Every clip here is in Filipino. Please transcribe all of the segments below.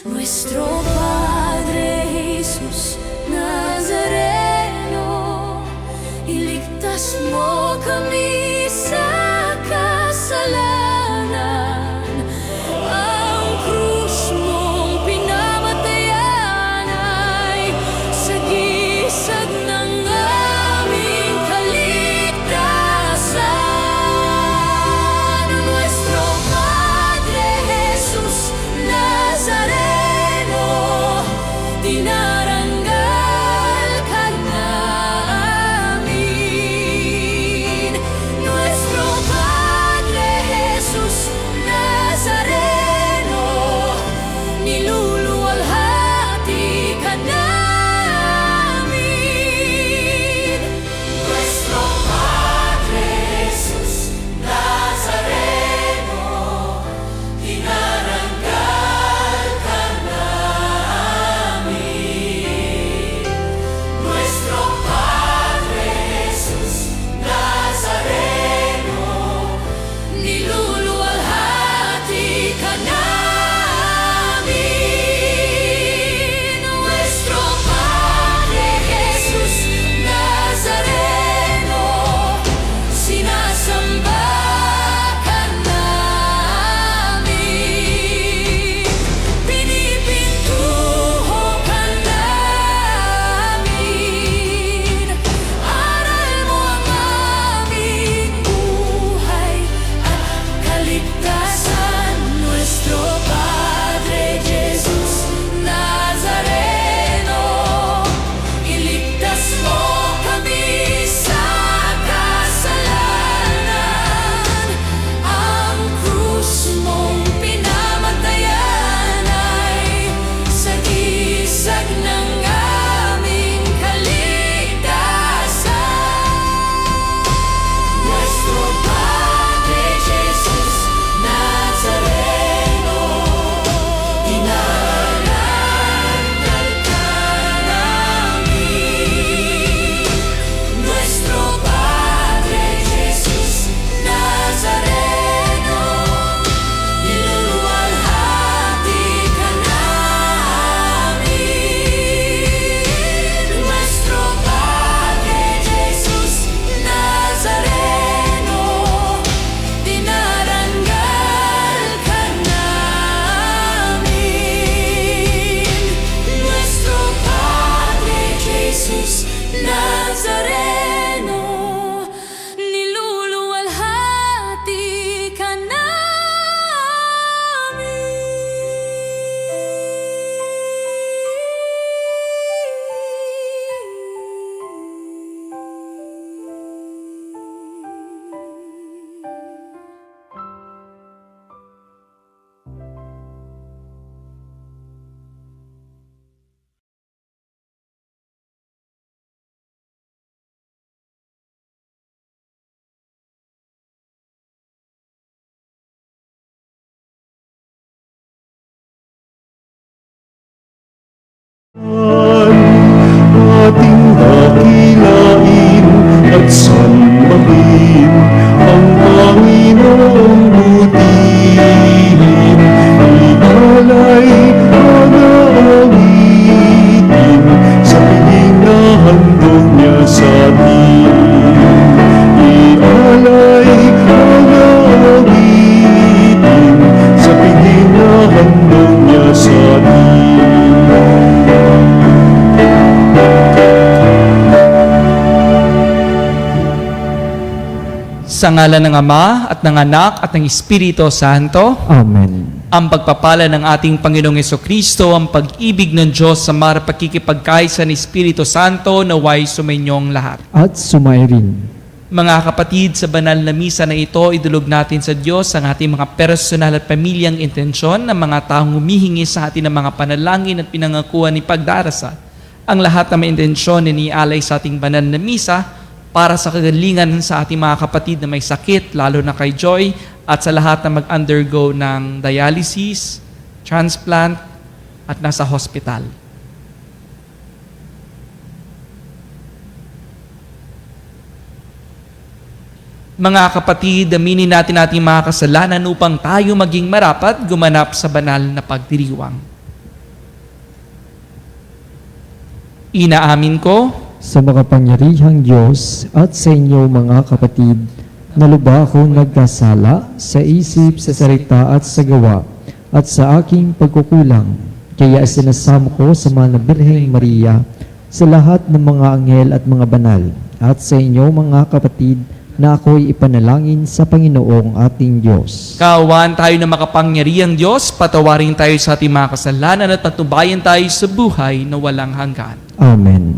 Nuestro Padre Jesus Nazareno, iligtas mo kami sa kasalanan. Ang krus mong pinamatayan ay sagisag ng aming kaligtasan. Nuestro Padre Jesus Nazareno, dinarangal ka namin. Nuestro Padre Jesus Nazareno, niluluwalhati ka namin. Nuestro Padre Jesus Nazareno, dinarangal ka namin. Nuestro Padre Jesus Nazareno, niluluwalhati ka namin. Nuestro Padre Jesus Nazareno, sinasamba ka namin. Pinipintuho ka namin. Aral mo ang aming buhay at kaligtasan. Nuestro Padre Jesus Nazareno, iligtas mo kami sa kasalanan. Ang krus mong pinamatayan ay sagisag ng aming kaligtasan. Nuestro Padre Jesus Nazareno, dinarangal ka namin. Nuestro Padre Jesus Nazareno, niluluwalhati ka namin. Nuestro Padre Jesus Nazareno, dinarangal ka namin. Nuestro Padre Jesus Nazareno, niluluwalhati ka namin. Ating dakilain at sambahin ang Panginoong butihin. Ialay ang awitin sa piling na handog niya sa atin. Ialay ang awitin sa piling na handog niya sa atin. Sa ngalan ng Ama at ng Anak at ng Espiritu Santo, Amen. ang pagpapala ng ating Panginoong Jesucristo, ang pag-ibig ng Diyos sa pakikipagkaisa ng Espiritu Santo, naway sumainyong lahat. At sumairin. Mga kapatid, sa banal na misa na ito, idulog natin sa Diyos ang ating mga personal at pamilyang intensyon ng mga taong humihingi sa atin ng mga panalangin at pinangakuan ni pagdarasal. Ang lahat ng mga intensyon inialay sa ating banal na misa para sa kagalingan sa ating mga kapatid na may sakit, lalo na kay Joy, at sa lahat na mag-undergo ng dialysis, transplant, at nasa hospital. Mga kapatid, aminin natin ating mga kasalanan upang tayo maging marapat gumanap sa banal na pagdiriwang. Inaamin ko sa makapangyarihang Diyos at sa inyo mga kapatid, na lubha akong nagkasala sa isip, sa salita at sa gawa, at sa aking pagkukulang. Kaya sinasamo ko sa mga Birheng Maria, sa lahat ng mga anghel at mga banal, at sa inyo mga kapatid, na ako'y ipanalangin sa Panginoong ating Diyos. kaawaan tayo na makapangyarihang Diyos, patawarin tayo sa ating mga kasalanan at patnubayan tayo sa buhay na walang hanggan. Amen.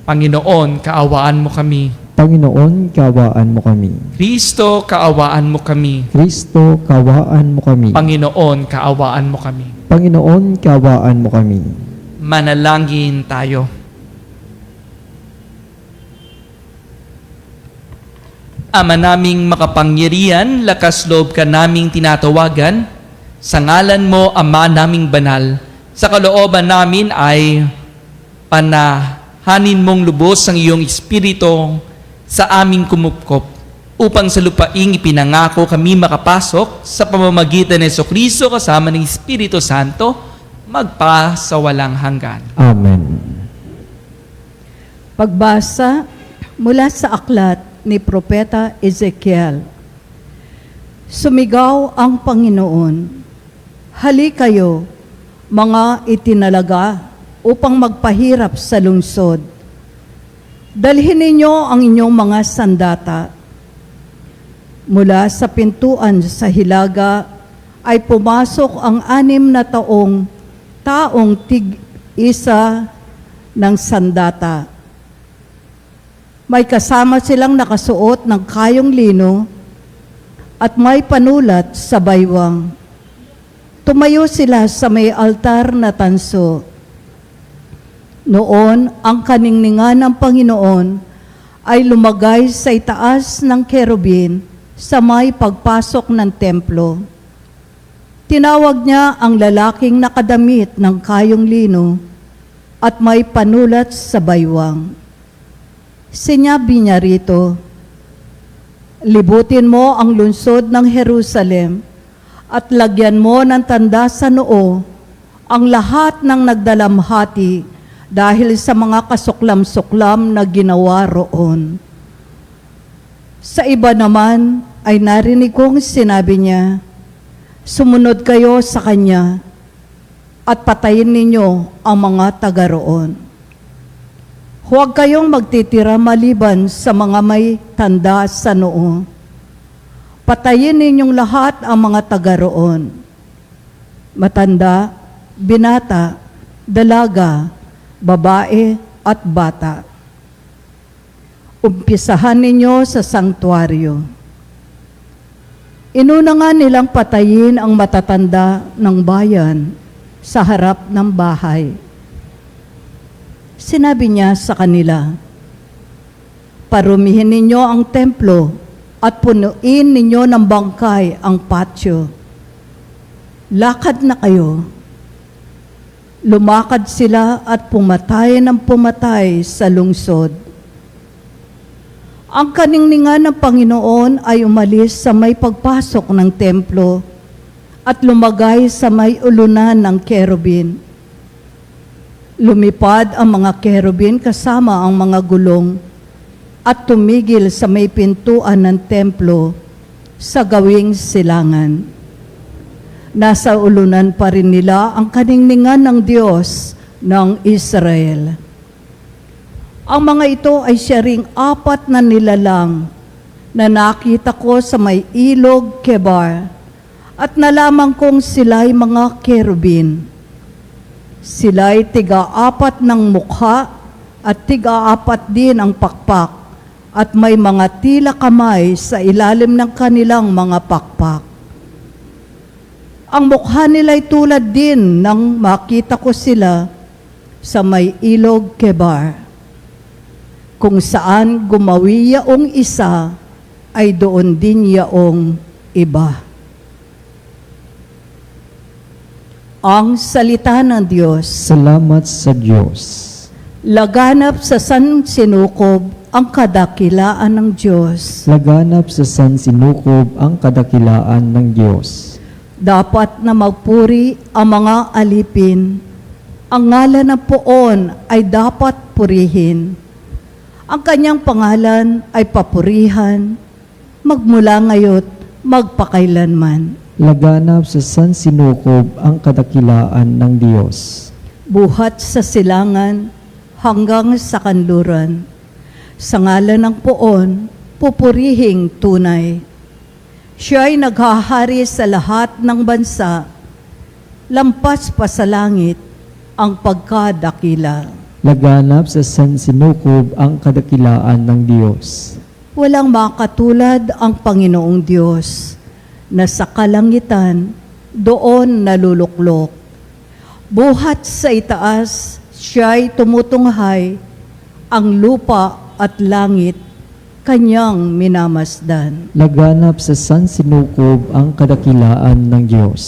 Panginoon, kaawaan mo kami. Panginoon, kawaan mo kami. Kristo, kaawaan mo kami. Kristo, kawaan mo kami. Panginoon, kaawaan mo kami. Panginoon, kawaan mo kami. Manalangin tayo. Ama naming makapangyarihan, lakas loob ka naming tinatawagan. Sa ngalan mo, Ama naming banal, sa kalooban namin ay panahanin mong lubos ang iyong espiritu sa aming kumupkop, upang sa lupaing ipinangako kami makapasok sa pamamagitan ni Jesucristo kasama ng Espiritu Santo, magpa sa walang hanggan. Amen. Pagbasa mula sa aklat ni Propeta Ezekiel. Sumigaw ang Panginoon, "Hali kayo, mga itinalaga, upang magpahirap sa lungsod. Dalhin ninyo ang inyong mga sandata. Mula sa pintuan sa hilaga ay pumasok ang 6 na taong tig-isa ng sandata. May kasama silang nakasuot ng kayong lino at may panulat sa baywang. Tumayo sila sa may altar na tanso. Noon, ang kaningningan ng Panginoon ay lumagay sa itaas ng kerubin sa may pagpasok ng templo. Tinawag niya ang lalaking nakadamit ng kayong lino at may panulat sa baywang. Sinabi niya rito, "Libutin mo ang lungsod ng Jerusalem at lagyan mo ng tanda sa noo ang lahat ng nagdalamhati dahil sa mga kasuklam-suklam na ginawa roon." Sa iba naman ay narinig kong sinabi niya, "Sumunod kayo sa kanya at patayin ninyo ang mga taga roon. Huwag kayong magtitira maliban sa mga may tanda sa noo. Patayin ninyong lahat ang mga taga roon. Matanda, binata, dalaga, babae at bata. Umpisahan ninyo sa sanktuaryo." Inuna nga nilang patayin ang matatanda ng bayan sa harap ng bahay. Sinabi niya sa kanila, "Parumihin ninyo ang templo at punuin ninyo ng bangkay ang patio. Lakad na kayo." Lumakad sila at pumatay ng pumatay sa lungsod. Ang kaningningan ng Panginoon ay umalis sa may pagpasok ng templo at lumagay sa may ulunan ng kerubin. Lumipad ang mga kerubin kasama ang mga gulong at tumigil sa may pintuan ng templo sa gawing silangan. Nasa ulunan pa rin nila ang kaningningan ng Diyos ng Israel. Ang mga ito ay siya ring 4 na nilalang na nakita ko sa may ilog Kebar at nalaman kong sila'y mga kerubin. Sila'y 4 ng mukha at 4 din ang pakpak at may mga tila kamay sa ilalim ng kanilang mga pakpak. Ang mukha nila'y tulad din ng makita ko sila sa may ilog Kebar. Kung saan gumawi yaong isa, ay doon din yaong iba. Ang salita ng Diyos. Salamat sa Diyos. Laganap sa sansinukob ang kadakilaan ng Diyos. Laganap sa sansinukob ang kadakilaan ng Diyos. Dapat na magpuri ang mga alipin, Ang ngalan ng Poon ay dapat purihin. Ang kanyang pangalan ay papurihan, magmula ngayo't magpakailanman. Laganap sa sansinukob ang kadakilaan ng Diyos. Buhat sa silangan hanggang sa kanluran. Sa ngalan ng Poon, pupurihing tunay. Siya ay naghahari sa lahat ng bansa, lampas pa sa langit ang pagkadakila. Laganap sa sansinukob ang kadakilaan ng Diyos. Walang makatulad ang Panginoong Diyos na sa kalangitan doon naluluklok. Buhat sa itaas, siya'y tumutunghay, ang lupa at langit kanyang minamasdan. Laganap sa sansinukob ang kadakilaan ng Diyos.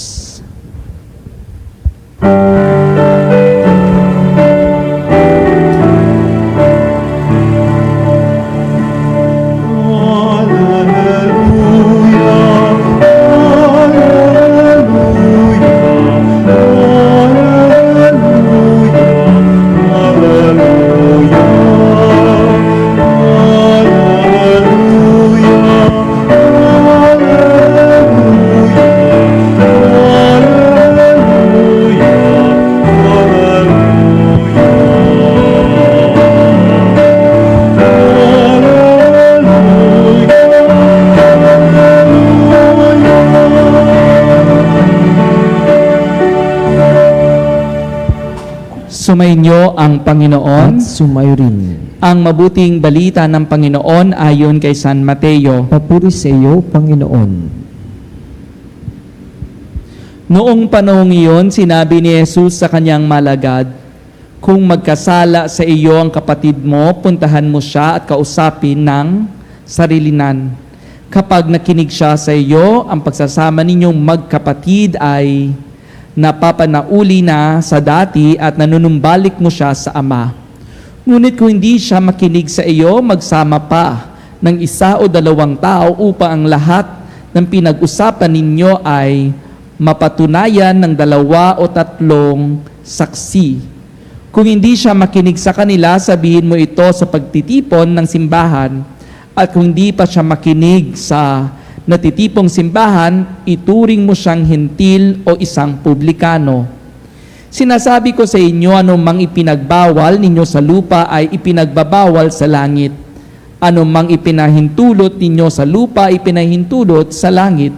Sumainyo ang Panginoon. At sumayo rin. Ang mabuting balita ng Panginoon ayon kay San Mateo. Papuri sa iyo, Panginoon. Noong panahong iyon, sinabi ni Jesus sa kanyang malagad, "Kung magkasala sa iyo ang kapatid mo, puntahan mo siya at kausapin ng sarilinan. Kapag nakinig siya sa iyo, ang pagsasama ninyong magkapatid ay napapanauli na sa dati at nanunumbalik mo siya sa Ama. Ngunit kung hindi siya makinig sa iyo, magsama pa ng isa o dalawang tao upang ang lahat ng pinag-usapan ninyo ay mapatunayan ng 2 o 3 saksi. Kung hindi siya makinig sa kanila, sabihin mo ito sa pagtitipon ng simbahan, at kung hindi pa siya makinig sa natitipong simbahan, ituring mo siyang hentil o isang publikano. Sinasabi ko sa inyo, anumang ipinagbawal ninyo sa lupa ay ipinagbabawal sa langit. Anumang ipinahintulot ninyo sa lupa, ipinahintulot sa langit.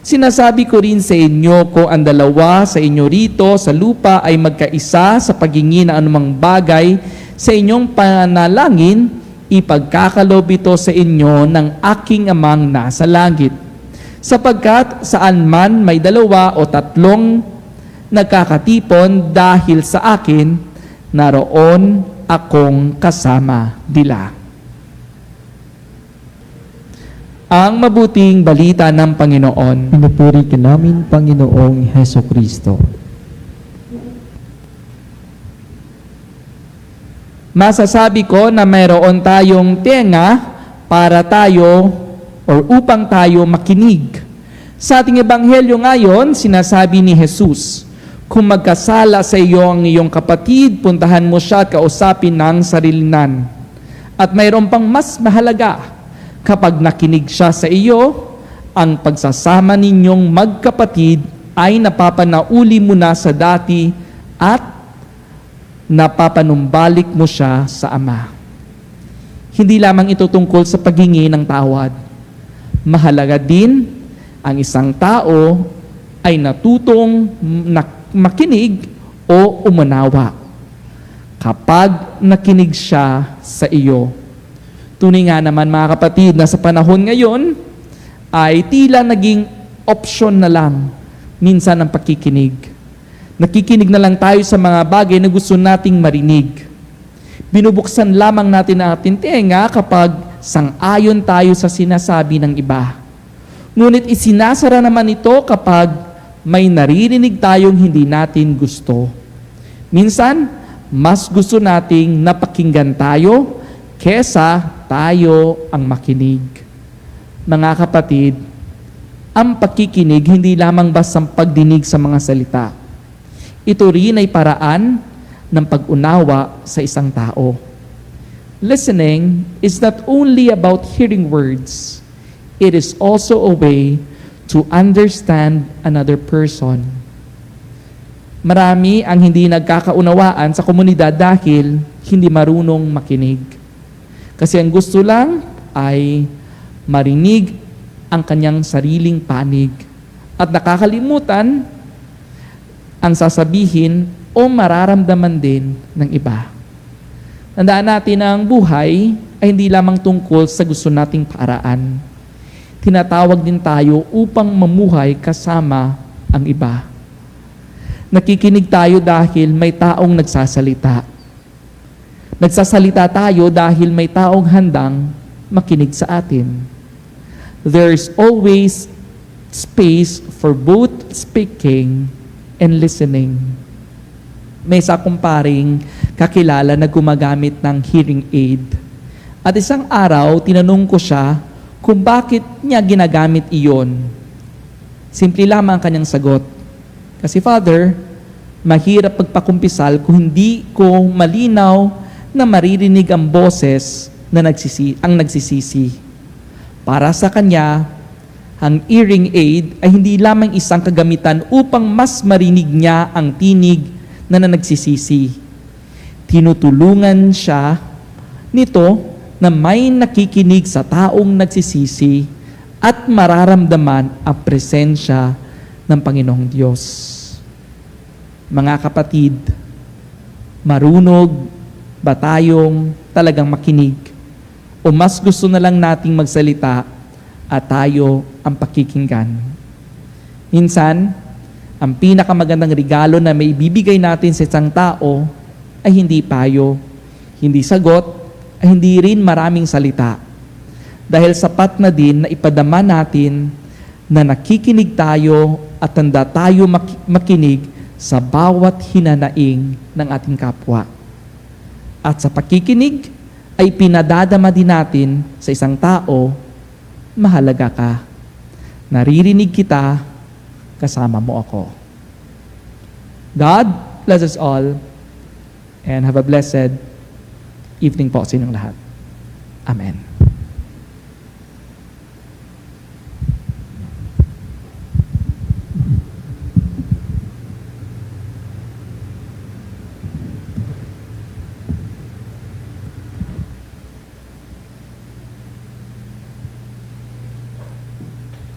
Sinasabi ko rin sa inyo, kung ang 2 sa inyo rito sa lupa ay magkaisa sa paghingi ng anumang bagay sa inyong panalangin, ipagkakalob ito sa inyo ng aking Amang nasa langit. Sapagkat saan man may 2 o 3 nagkakatipon dahil sa akin, naroon akong kasama nila." Ang mabuting balita ng Panginoon. Pinupuri ka namin, Panginoong Heso Kristo. Masasabi ko na mayroon tayong tenga para tayo or upang tayo makinig. Sa ating ebanghelyo ngayon, sinasabi ni Jesus, "Kung magkasala sa iyo ang iyong kapatid, puntahan mo siya at kausapin ng sarilinan." At mayroon pang mas mahalaga, kapag nakinig siya sa iyo, ang pagsasama ninyong magkapatid ay napapanauli mo na sa dati at napapanumbalik mo siya sa Ama. Hindi lamang ito tungkol sa paghingi ng tawad. Mahalaga din ang isang tao ay natutong makinig o umunawa kapag nakinig siya sa iyo. Tunay nga naman mga kapatid na sa panahon ngayon ay tila naging option na lang minsan ang pakikinig. Nakikinig na lang tayo sa mga bagay na gusto nating marinig. Binubuksan lamang natin ang ating tenga kapag sang-ayon tayo sa sinasabi ng iba. Ngunit isinasara naman ito kapag may naririnig tayong hindi natin gusto. Minsan, mas gusto nating napakinggan tayo kesa tayo ang makinig. Mga kapatid, ang pakikinig hindi lamang basta pagdinig sa mga salita. Ito rin ay paraan ng pag-unawa sa isang tao. Listening is not only about hearing words, it is also a way to understand another person. Marami ang hindi nagkakaunawaan sa komunidad dahil hindi marunong makinig. Kasi ang gusto lang ay marinig ang kanyang sariling panig at nakakalimutan ang sasabihin o mararamdaman din ng iba. Tandaan natin na ang buhay ay hindi lamang tungkol sa gusto nating paraan. Tinatawag din tayo upang mamuhay kasama ang iba. Nakikinig tayo dahil may taong nagsasalita. Nagsasalita tayo dahil may taong handang makinig sa atin. There's always space for both speaking and listening. May isa kong paring kakilala na gumagamit ng hearing aid. At isang araw, tinanong ko siya kung bakit niya ginagamit iyon. Simple lamang ang kanyang sagot. Kasi Father, mahirap pagpakumpisal kung hindi ko malinaw na maririnig ang boses na nagsisisi. Para sa kanya, ang hearing aid ay hindi lamang isang kagamitan upang mas marinig niya ang tinig na nagsisisi. Tinutulungan siya nito na may nakikinig sa taong nagsisisi at mararamdaman ang presensya ng Panginoong Diyos. Mga kapatid, marunong ba tayong talagang makinig? O mas gusto na lang nating magsalita at tayo ang pakikinggan? Minsan, ang pinakamagandang regalo na may ibibigay natin sa isang tao ay hindi payo, hindi sagot, ay hindi rin maraming salita. Dahil sapat na din na ipadama natin na nakikinig tayo at handa tayo makinig sa bawat hinanaing ng ating kapwa. At sa pakikinig ay pinadadama din natin sa isang tao, mahalaga ka. Naririnig kita, kasama mo ako. God bless us all and have a blessed evening po sa inyong lahat. Amen.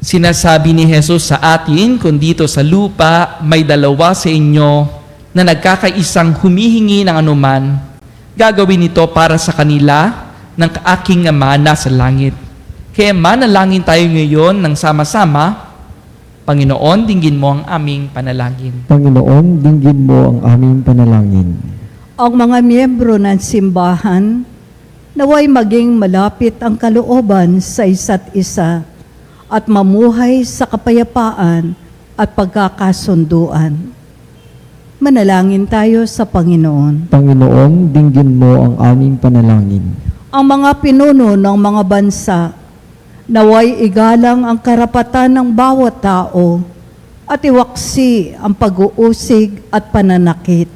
Sinasabi ni Jesus sa atin, kung dito sa lupa may dalawa sa inyo na nagkakaisang humihingi ng anuman, gagawin ito para sa kanila ng aking Ama na sa langit. Kaya manalangin tayo ngayon ng sama-sama. Panginoon, dinggin mo ang aming panalangin. Panginoon, dinggin mo ang aming panalangin. Ang mga miyembro ng simbahan, naway maging malapit ang kalooban sa isa't isa at mamuhay sa kapayapaan at pagkakasunduan. Manalangin tayo sa Panginoon. Panginoon, dinggin mo ang aming panalangin. Ang mga pinuno ng mga bansa, naway igalang ang karapatan ng bawat tao at iwaksi ang pag-uusig at pananakit.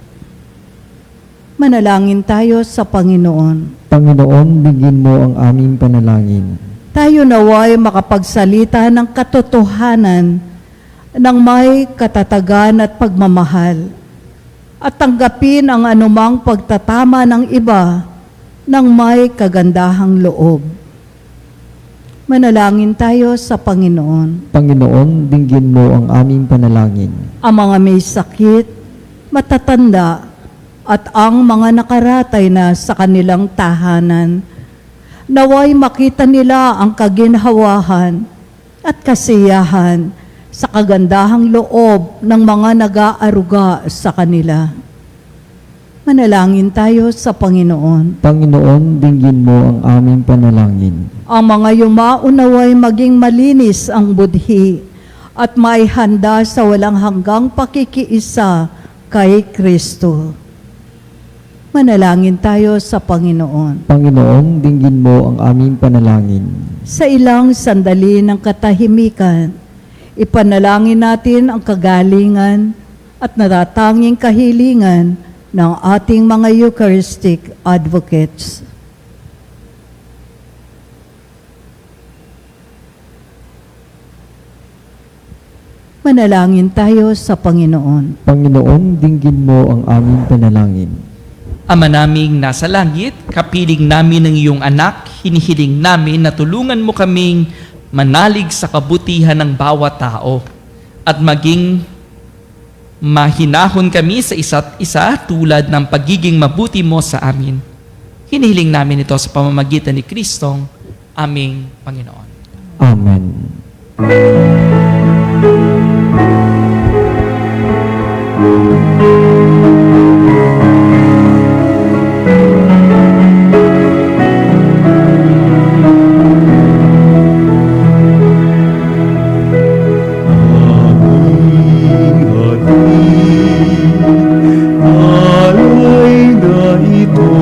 Manalangin tayo sa Panginoon. Panginoon, dinggin mo ang aming panalangin. Tayo naway makapagsalita ng katotohanan ng may katatagan at pagmamahal at tanggapin ang anumang pagtatama ng iba ng may kagandahang loob. Manalangin tayo sa Panginoon. Panginoon, dinggin mo ang aming panalangin. Ang mga may sakit, matatanda, at ang mga nakaratay na sa kanilang tahanan, naway makita nila ang kaginhawahan at kasiyahan sa kagandahang loob ng mga nag-aaruga sa kanila. Manalangin tayo sa Panginoon. Panginoon, dinggin mo ang aming panalangin. Ang mga yumaunaway maging malinis ang budhi at may handa sa walang hanggang pakikiisa kay Kristo. Manalangin tayo sa Panginoon. Panginoon, dinggin mo ang aming panalangin. Sa ilang sandali ng katahimikan, ipanalangin natin ang kagalingan at natatanging kahilingan ng ating mga Eucharistic advocates. Manalangin tayo sa Panginoon. Panginoon, dinggin mo ang aming panalangin. Ama naming nasa langit, kapiling namin ng iyong anak, hinihiling namin na tulungan mo kaming manalig sa kabutihan ng bawat tao at maging mahinahon kami sa isa't isa tulad ng pagiging mabuti mo sa amin. Hinihiling namin ito sa pamamagitan ni Kristong aming Panginoon. Amen. Alay na ito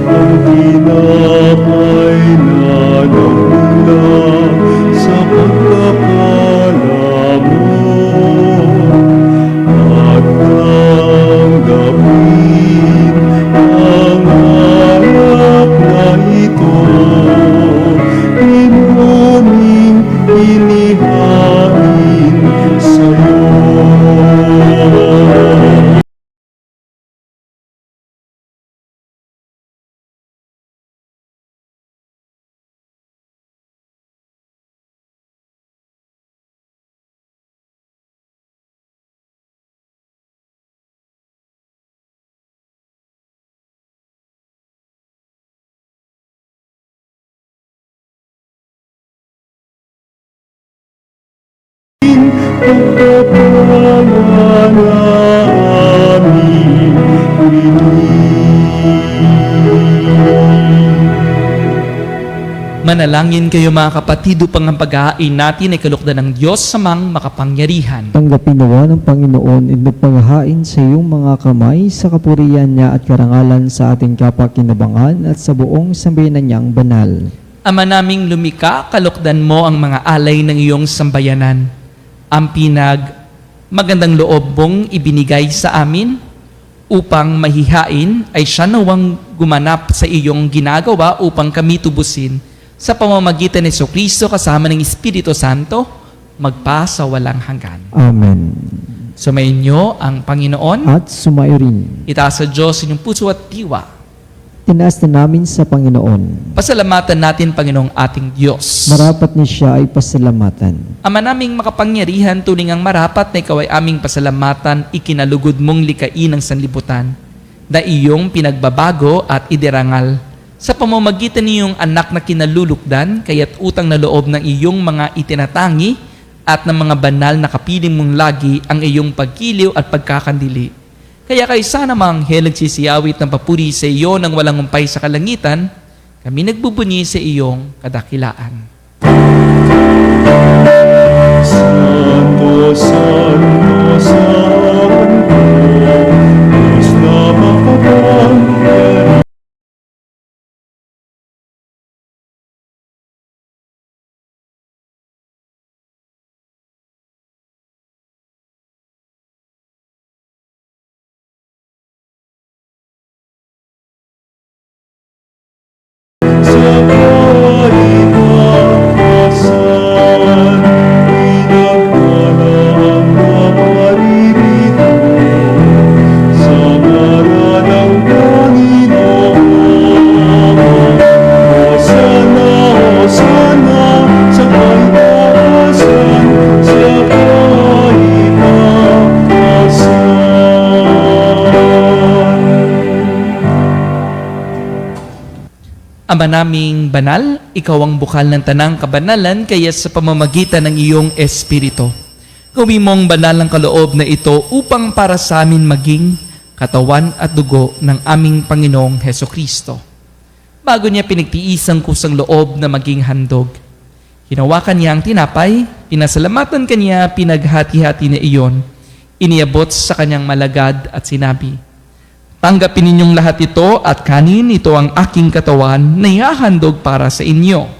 ang tinapay na nagmula sa pagkakala mo at tanggapin ang alak na ito inuming inihain sa'yo. Pagkapangan namin Manalangin kayo mga kapatid upang ang pag-aain natin ay kalukdan ng Diyos sa mang makapangyarihan. Tanggapin nawa ng Panginoon at magpanghain sa iyong mga kamay sa kapurihan niya at karangalan sa ating kapakinabangan at sa buong sambayanan niyang banal. Ama naming lumika, kalukdan mo ang mga alay ng iyong sambayanan. Ang magandang loob mong ibinigay sa amin upang mahihain ay siya nawang gumanap sa iyong ginagawa upang kami tubusin sa pamamagitan ni Jesucristo kasama ng Espiritu Santo magpa sa walang hanggan. Amen. Sumainyo ang Panginoon. At sumayo rin. Itaas sa Diyos inyong puso at diwa. Tinaas na namin sa Panginoon. Pasalamatan natin, Panginoong ating Diyos. Marapat ni siya ay pasalamatan. Ama naming makapangyarihan, tuling ang marapat na ikaw ay aming pasalamatan, ikinalugod mong likain ng sanlibutan, na iyong pinagbabago at idirangal. Sa pamamagitan niyong anak na kinalulukdan, kaya't utang na loob ng iyong mga itinatangi at ng mga banal na kapiling mong lagi ang iyong pagkiliw at pagkakandili. Kaya kayo sana mga anghel nagsisiyawit ng papuri sa iyo nang walang umpay sa kalangitan, kami nagbubunyi sa iyong kadakilaan. Santo, Santo, Santo, Diyos na makapangyarihan. Sa kahitakasan, pinagpala ang naparirito. Sa ngalan ng Panginoon, Hosana, Hosana, sa kaitaasan, sa kaitaasan. Ama naming banal, ikaw ang bukal ng tanang kabanalan, kaya sa pamamagitan ng iyong Espiritu, gawin mong banal ang kaloob na ito upang para sa amin maging katawan at dugo ng aming Panginoong Hesukristo. Bago niya pinagtiis ang kusang loob na maging handog, hinawakan niya ang tinapay, pinasalamatan kanya, pinaghati-hati na iyon, iniabot sa kanyang malagad at sinabi, "Tanggapin ninyong lahat ito at kanin, ito ang aking katawan na ihahandog para sa inyo."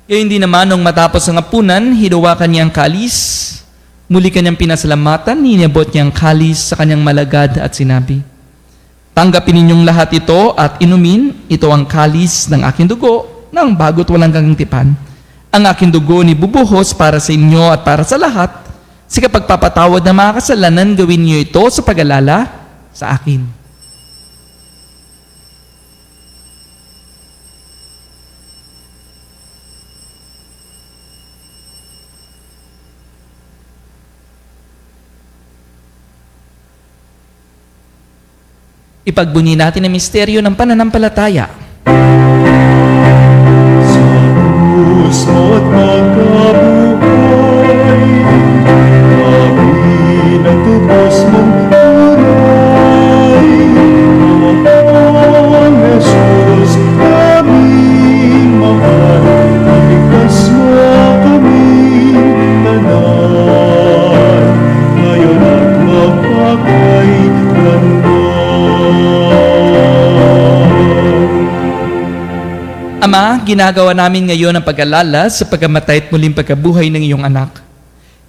Gayon din naman nung matapos ang hapunan, hinawakan niya ang kalis. Muli kanyang pinasalamatan, ninabot niya ang kalis sa kanyang malagad at sinabi, "Tanggapin ninyong lahat ito at inumin, ito ang kalis ng aking dugo, ng bago't walang kagantipan. Ang aking dugo ni bubuhos para sa inyo at para sa lahat. Sa kapagpapatawad ng mga kasalanan, gawin niyo ito sa pag-alala sa akin." Ipagbunyi natin ang misteryo ng pananampalataya. Sa krus mo't pagkabuhay, kami natubos mong turay. Ang Jesus, aming mahal, iligtas mo kaming tanan, ngayon at magpakailanman. Ama, ginagawa namin ngayon ang pag-alala sa pagkamatay at muling pagkabuhay ng iyong anak.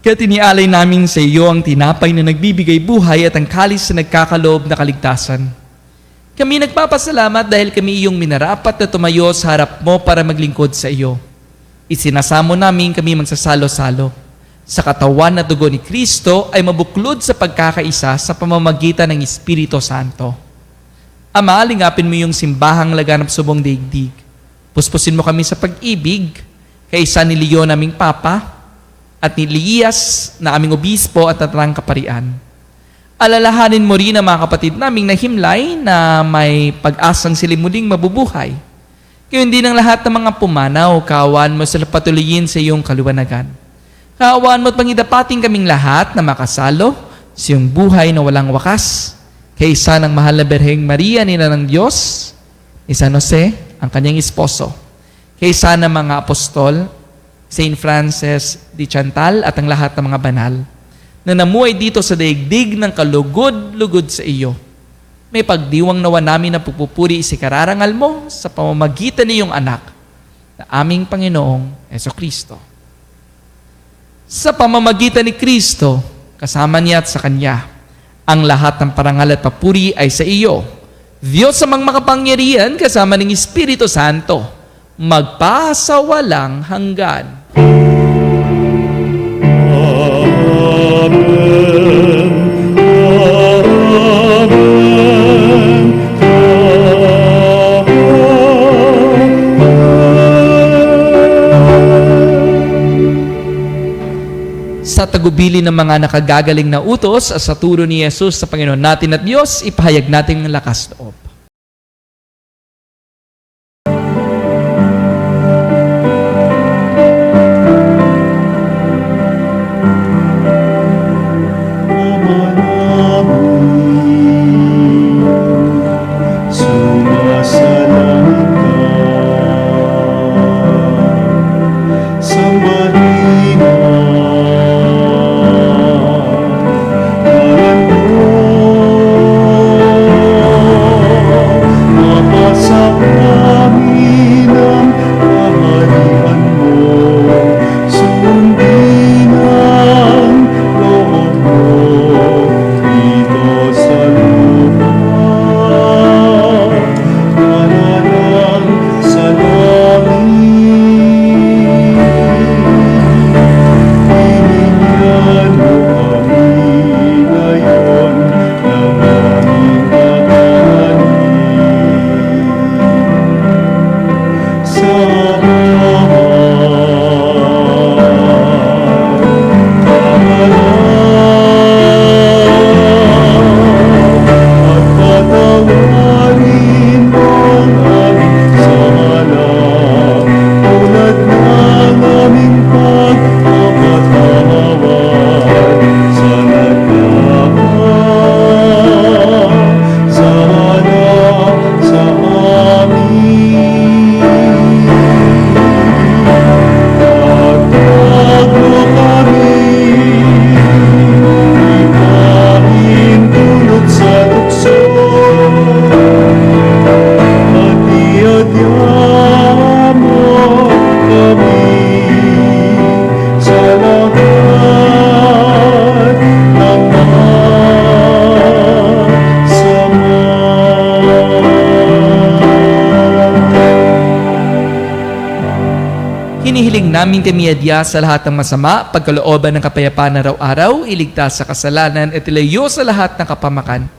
Kaya tinialay namin sa iyo ang tinapay na nagbibigay buhay at ang kalis na nagkakaloob na kaligtasan. Kami nagpapasalamat dahil kami iyong minarapat na tumayo sa harap mo para maglingkod sa iyo. Isinasamo namin kami magsasalo-salo. Sa katawan na dugo ni Kristo ay mabuklod sa pagkakaisa sa pamamagitan ng Espiritu Santo. Ama, lingapin mo yung simbahang laganap subong daigdig. Puspusin mo kami sa pag-ibig, kaysa ni Leo naming Papa, at ni Lias na aming obispo at natarang kaparian. Alalahanin mo rin ang mga kapatid naming nahimlay na may pag-asang sila muling mabubuhay. Gayon din ang lahat ng mga pumanaw, kaawaan mo sila patuloyin sa iyong kaluwanagan. Kaawaan mo at pangidapating kaming lahat na makasalo sa iyong buhay na walang wakas, kaysa ng mahal na Berheng Maria, Ina ng Diyos, ni San Jose, ang kanyang esposo, kaysa ng mga apostol, Saint Francis de Chantal at ang lahat ng mga banal, na namuhay dito sa daigdig ng kalugod-lugod sa iyo. May pagdiwang nawa namin na pupupuri isikararangal mo sa pamamagitan ng iyong anak, na aming Panginoong Jesucristo. Sa pamamagitan ni Kristo, kasama niya at sa Kanya, ang lahat ng parangal at papuri ay sa iyo, Diyos amang makapangyarihan kasama ng Espiritu Santo, magpasawalang hanggan. Amen. Amen. Sa tagubili ng mga nakagagaling na utos sa turo ni Jesus sa Panginoon natin at Diyos, ipahayag natin ang lakas loob. namin kami adya sa lahat ng masama, pagkalooban ng kapayapaan araw-araw, iligtas sa kasalanan at ilayo sa lahat ng kapamakan.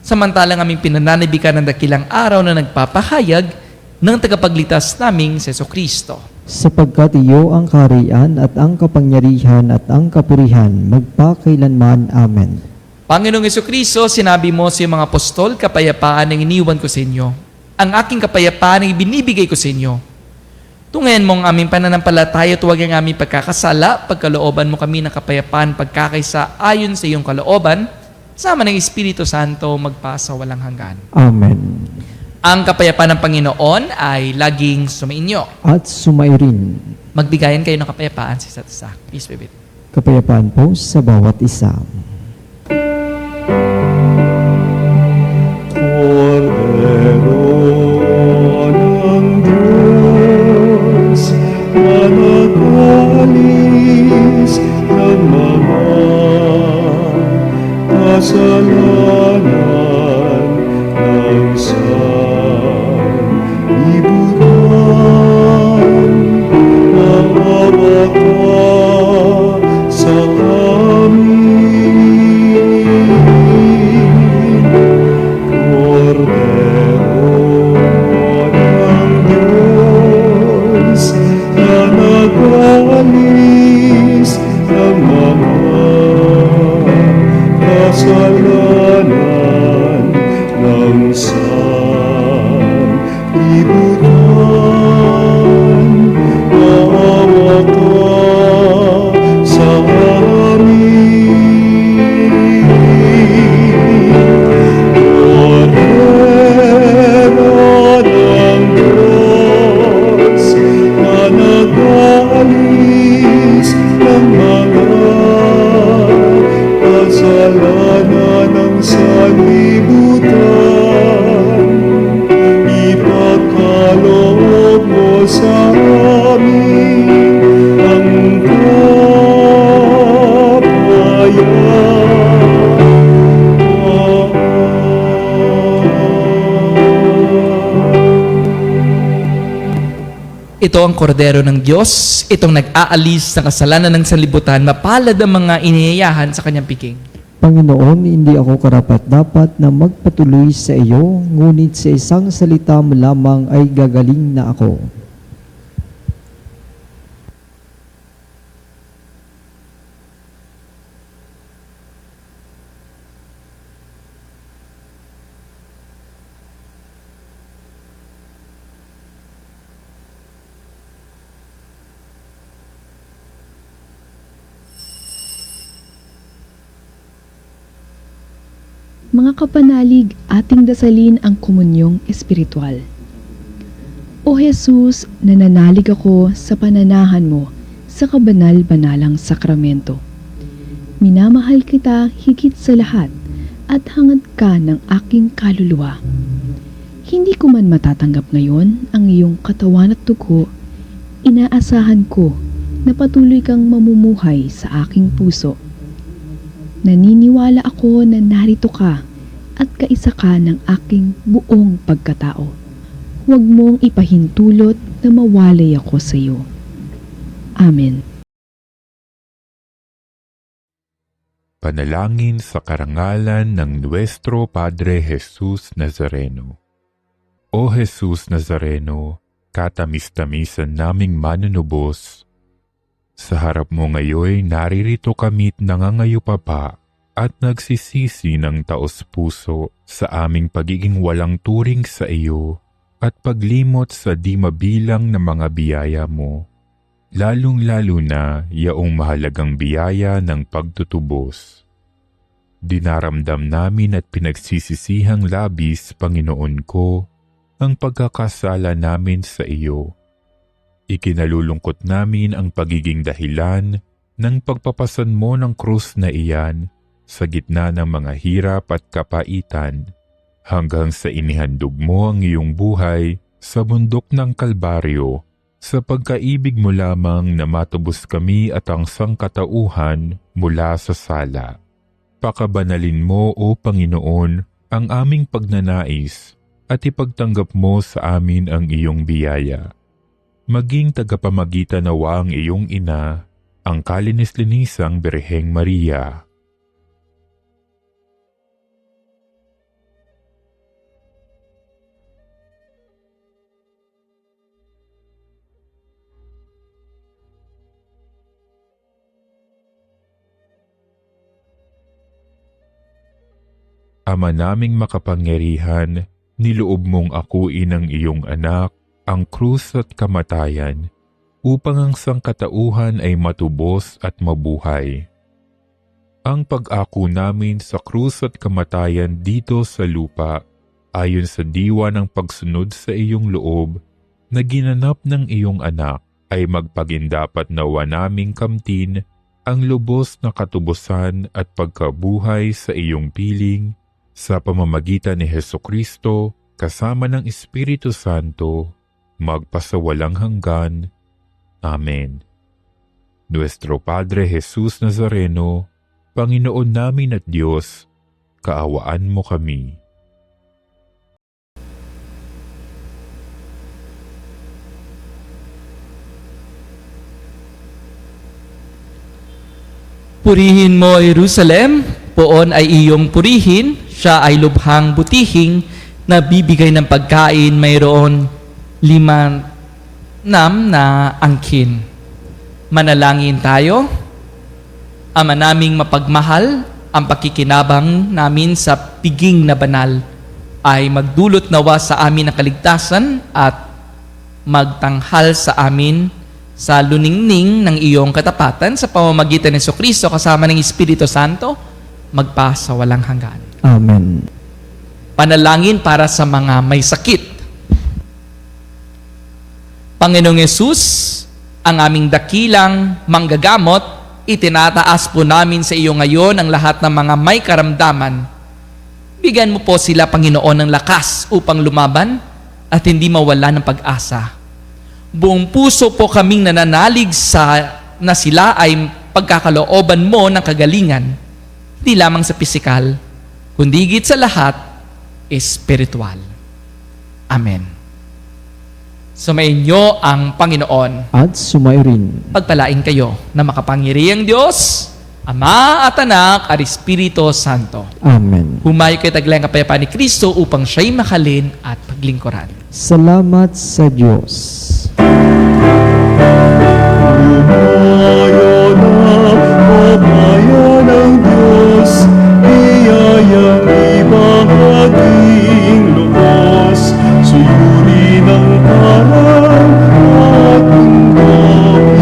Samantalang aming pinananabikan ng dakilang araw na nagpapahayag ng tagapagligtas naming si Jesucristo. Sapagkat iyo ang kaharian at ang kapangyarihan at ang kapurihan magpakailanman. Amen. Panginoong Jesucristo, sinabi mo sa iyong mga apostol, kapayapaan ang iniwan ko sa inyo. Ang aking kapayapaan ang ibinibigay ko sa inyo. Tungayan mo ang aming pananampalataya, tuwag ang aming pagkakasala, pagkalooban mo kami ng kapayapaan, pagkakaisa ayon sa iyong kalooban, sama ng Espiritu Santo magpasa walang hanggan. Amen. Ang kapayapaan ng Panginoon ay laging sumainyo. At sumairin. Magbigayan kayo ng kapayapaan sa isa't isa. Peace be with you. Kapayapaan po sa bawat isa. Cordero ng Diyos, na nagalis ng mga kasalanan ng sanlibutan, maawa ka sa amin. Cordero ng Diyos, na nagalis ng mga kasalanan ng sanlibutan, maawa ka sa amin. Cordero ng Diyos, na nagalis ng mga kasalanan ng sanlibutan, ipagkaloob mo sa amin ang Ito ang kordero ng Diyos, itong nag-aalis ng kasalanan ng sanlibutan, mapalad ang mga iniyayahan sa kanyang piking. Panginoon, hindi ako karapat-dapat na magpatuloy sa iyo, ngunit sa isang salita mo lamang ay gagaling na ako. Mga kapanalig, ating dasalin ang komunyong espiritual. O Jesus, nananalig ako sa pananahan mo sa kabanal-banalang sakramento. Minamahal kita higit sa lahat at hangad ka ng aking kaluluwa. Hindi ko man matatanggap ngayon ang iyong katawan at dugo, inaasahan ko na patuloy kang mamumuhay sa aking puso. Naniniwala ako na narito ka at kaisa ka ng aking buong pagkatao. Huwag mong ipahintulot na mawalay ako sa iyo. Amen. Panalangin sa karangalan ng Nuestro Padre Jesus Nazareno. O Jesus Nazareno, katamis-tamisan naming manunubos, sa harap mo ngayon naririto kami't nangangayupapa at nagsisisi ng taos-puso sa aming pagiging walang turing sa iyo at paglimot sa di mabilang na mga biyaya mo, lalong-lalo na yaong mahalagang biyaya ng pagtutubos. Dinaramdam namin at pinagsisisihang labis, Panginoon ko, ang pagkakasala namin sa iyo. Ikinalulungkot namin ang pagiging dahilan ng pagpapasan mo ng krus na iyan sa gitna ng mga hirap at kapaitan, hanggang sa inihandog mo ang iyong buhay sa bundok ng Kalbaryo, sa pagkaibig mo lamang na matubos kami at ang sangkatauhan mula sa sala. Pakabanalin mo, O Panginoon, ang aming pagnanais at ipagtanggap mo sa amin ang iyong biyaya. maging tagapamagitan nawa ang iyong ina, ang kalinis-linisang Birheng Maria. Ama naming makapangyarihan, niloob mong akuin ang iyong anak, ang krus at kamatayan, upang ang sangkatauhan ay matubos at mabuhay. Ang pag-ako namin sa krus at kamatayan dito sa lupa, ayon sa diwa ng pagsunod sa iyong loob, na ginanap ng iyong anak, ay magpagindapat nawa naming kamtin ang lubos na katubusan at pagkabuhay sa iyong piling, sa pamamagitan ni Hesukristo, kasama ng Espiritu Santo, magpasawalang hanggan. Amen. Nuestro Padre Jesus Nazareno, Panginoon namin at Diyos, kaawaan mo kami. Purihin mo, Jerusalem, poon ay iyong purihin, siya ay lubhang butihing, na bibigay ng pagkain mayroon 5 na angkin. Manalangin tayo. Ama naming mapagmahal, ang pakikinabang namin sa piging na banal ay magdulot nawa sa amin ng kaligtasan at magtanghal sa amin sa luningning ng iyong katapatan sa pamamagitan ni Jesucristo kasama ng Espiritu Santo, magpasawalang hanggan. Amen. Panalangin para sa mga may sakit. Panginoong Yesus, ang aming dakilang manggagamot, itinataas po namin sa iyo ngayon ang lahat ng mga may karamdaman. Bigyan mo po sila, Panginoon, ng lakas upang lumaban at hindi mawala ng pag-asa. Buong puso po kaming nananalig na sila ay pagkakalooban mo ng kagalingan, hindi lamang sa pisikal, kundi higit sa lahat, espiritual. Amen. Sumainyo ang Panginoon. At sumairin. Pagpalain kayo na makapangyarihang Diyos, Ama at Anak at Espiritu Santo. Amen. Humayo kayo taglayang kapayapaan ni Kristo upang siya'y mahalin at paglingkuran. Salamat sa Diyos. Lumayo na, o bayan ng Diyos, biyayang ibahaging lubos, suyuri ng parang at mundo,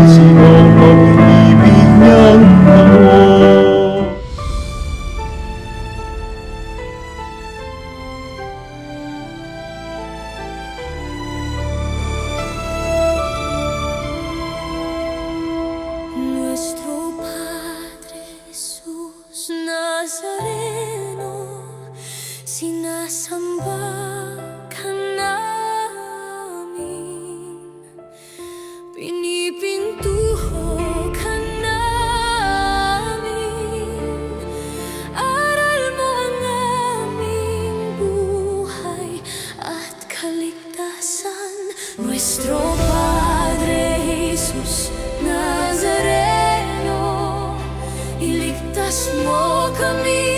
isigang pag-ibig niyang taon. Nuestro Padre Jesús Nazareno, sinasamba ka namin, pinipintuho ka namin, aral mo ang aming buhay at kaligtasan. Nuestro Padre Jesus Nazareno, iligtas mo kami